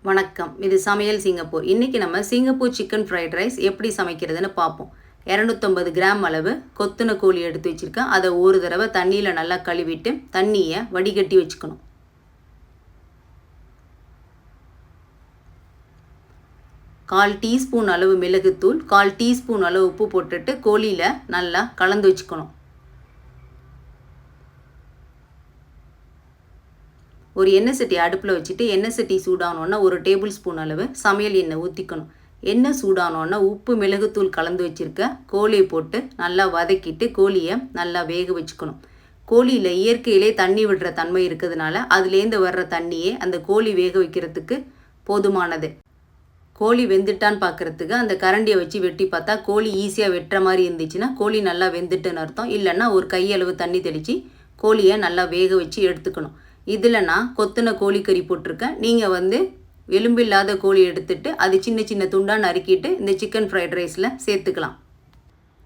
வணக்கம். இது சமையல் சிங்கப்பூர். இன்றைக்கி நம்ம சிங்கப்பூர் சிக்கன் ஃப்ரைட் ரைஸ் எப்படி சமைக்கிறதுன்னு பார்ப்போம். 250 கிராம் அளவு கொத்துன கோழி எடுத்து வச்சுருக்கேன். அதை ஒரு தடவை தண்ணியில் நல்லா கழுவிட்டு தண்ணியை வடிகட்டி வச்சுக்கணும். கால் டீஸ்பூன் அளவு மிளகுத்தூள், கால் டீஸ்பூன் அளவு உப்பு போட்டுட்டு கோழியில் நல்லா கலந்து வச்சுக்கணும். ஒரு எண்ணெய் சட்டி அடுப்பில் வச்சுட்டு எண்ணெய் சட்டி சூடானோன்னா ஒரு டேபிள் ஸ்பூன் அளவு சமையல் எண்ணெய் ஊற்றிக்கணும். எண்ணெய் சூடானோன்னா உப்பு மிளகுத்தூள் கலந்து வச்சுருக்க கோழியை போட்டு நல்லா வதக்கிட்டு கோழியை நல்லா வேக வச்சுக்கணும். கோழியில் இயற்கையிலே தண்ணி விடுற தன்மை இருக்கிறதுனால அதுலேருந்து வர்ற தண்ணியே அந்த கோழி வேக வைக்கிறதுக்கு போதுமானது. கோழி வெந்துட்டான்னு பார்க்குறதுக்கு அந்த கரண்டியை வச்சு வெட்டி பார்த்தா கோழி ஈஸியாக வெட்டுற மாதிரி இருந்துச்சுன்னா கோழி நல்லா வெந்துட்டுன்னு அர்த்தம். இல்லைன்னா ஒரு கையளவு தண்ணி தெளித்து கோழியை நல்லா வேக வச்சு எடுத்துக்கணும். இதில் நான் கொத்துன கோழிக்கறி போட்டிருக்கேன். நீங்கள் எலும்பில்லாத கோழி எடுத்துட்டு அது சின்ன சின்ன துண்டாக நறுக்கிட்டு இந்த சிக்கன் ஃப்ரைட் ரைஸில் சேர்த்துக்கலாம்.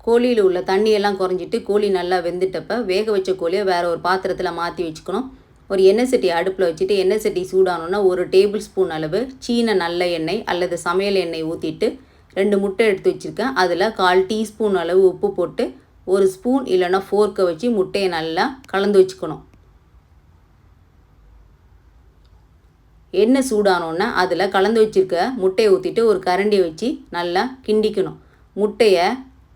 கோழியில் உள்ள தண்ணியெல்லாம் குறைஞ்சிட்டு கோழி நல்லா வெந்துட்டப்போ வேக வச்ச கோழியை வேறு ஒரு பாத்திரத்தில் மாற்றி வச்சுக்கணும். ஒரு எண்ணெய் சட்டி அடுப்பில் வச்சுட்டு எண்ணெய் சட்டி சூடானோன்னா ஒரு டேபிள் ஸ்பூன் அளவு சீன நல்ல எண்ணெய் அல்லது சமையல் எண்ணெய் ஊற்றிட்டு 2 முட்டை எடுத்து வச்சுருக்கேன். அதில் கால் டீஸ்பூன் அளவு உப்பு போட்டு ஒரு ஸ்பூன் இல்லைன்னா ஃபோர்க்கை வச்சு முட்டையை நல்லா கலந்து வச்சுக்கணும். எண்ணெய் சூடானோன்னா அதில் கலந்து வச்சுருக்க முட்டையை ஊற்றிட்டு ஒரு கரண்டியை வச்சு நல்லா கிண்டிக்கணும். முட்டையை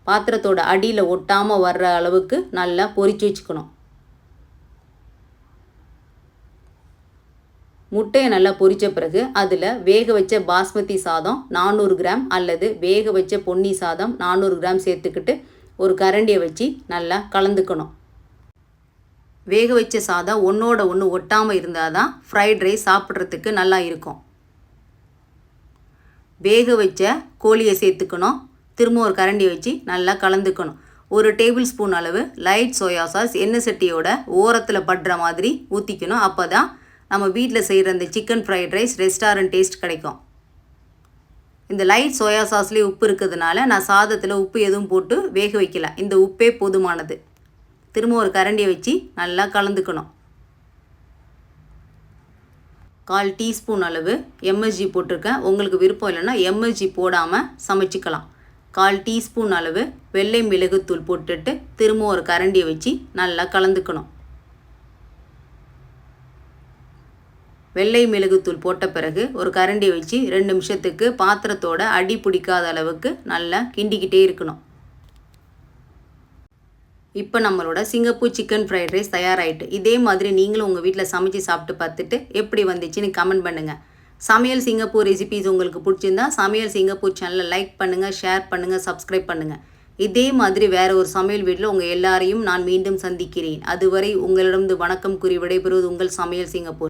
பாத்திரத்தோட அடியில் ஒட்டாமல் வர்ற அளவுக்கு நல்லா பொரிச்சு வச்சுக்கணும். முட்டையை நல்லா பொரித்த பிறகு அதில் வேக வச்ச பாஸ்மதி சாதம் 400 கிராம் அல்லது வேக வச்ச பொன்னி சாதம் 400 கிராம் சேர்த்துக்கிட்டு ஒரு கரண்டியை வச்சு நல்லா கலந்துக்கணும். வேக வச்ச சாதம் ஒன்றோட ஒன்று ஒட்டாமல் இருந்தால் தான் ஃப்ரைட் ரைஸ் சாப்பிட்றதுக்கு நல்லா இருக்கும். வேக வச்ச கோழியை சேர்த்துக்கணும். திரும்ப ஒரு கரண்டியை வச்சு நல்லா கலந்துக்கணும். ஒரு டேபிள் ஸ்பூன் அளவு லைட் சோயா சாஸ் எண்ணெய் சட்டியோட ஓரத்தில் படுற மாதிரி ஊற்றிக்கணும். அப்போ தான் நம்ம வீட்டில் செய்கிற இந்த chicken fried rice restaurant taste கிடைக்கும். இந்த லைட் சோயா சாஸ்லேயே உப்பு இருக்கிறதுனால நான் சாதத்தில் உப்பு எதுவும் போட்டு வேக வைக்கல. இந்த உப்பே போதுமானது. திரும்ப ஒரு கரண்டியை வச்சு நல்லா கலந்துக்கணும். கால் டீஸ்பூன் அளவு எம்எஸ்ஜி போட்டிருக்கேன். உங்களுக்கு விருப்பம் இல்லைன்னா எம்எஸ்ஜி போடாமல் சமைச்சிக்கலாம். கால் டீஸ்பூன் அளவு வெள்ளை மிளகுத்தூள் போட்டுட்டு திரும்ப ஒரு கரண்டியை வச்சு நல்லா கலந்துக்கணும். வெள்ளை மிளகுத்தூள் போட்ட பிறகு ஒரு கரண்டியை வச்சு 2 நிமிஷத்துக்கு பாத்திரத்தோட அடி பிடிக்காத அளவுக்கு நல்லா கிண்டிக்கிட்டே இருக்கணும். இப்போ நம்மளோட சிங்கப்பூர் சிக்கன் ஃப்ரைட் ரைஸ் தயாராகிட்டு. இதே மாதிரி நீங்களும் உங்கள் வீட்டில் சமைச்சு சாப்பிட்டு பார்த்துட்டு எப்படி வந்துச்சுன்னு கமெண்ட் பண்ணுங்கள். சமையல் சிங்கப்பூர் ரெசிபீஸ் உங்களுக்கு பிடிச்சிருந்தா சமையல் சிங்கப்பூர் சேனலை லைக் பண்ணுங்கள், ஷேர் பண்ணுங்கள், சப்ஸ்கிரைப் பண்ணுங்கள். இதே மாதிரி வேறு ஒரு சமையல் வீட்டில் உங்கள் எல்லாரையும் நான் மீண்டும் சந்திக்கிறேன். அதுவரை உங்களிடம் வணக்கம் கூறி விடைபெறுவது உங்கள் சமையல் சிங்கப்பூர்.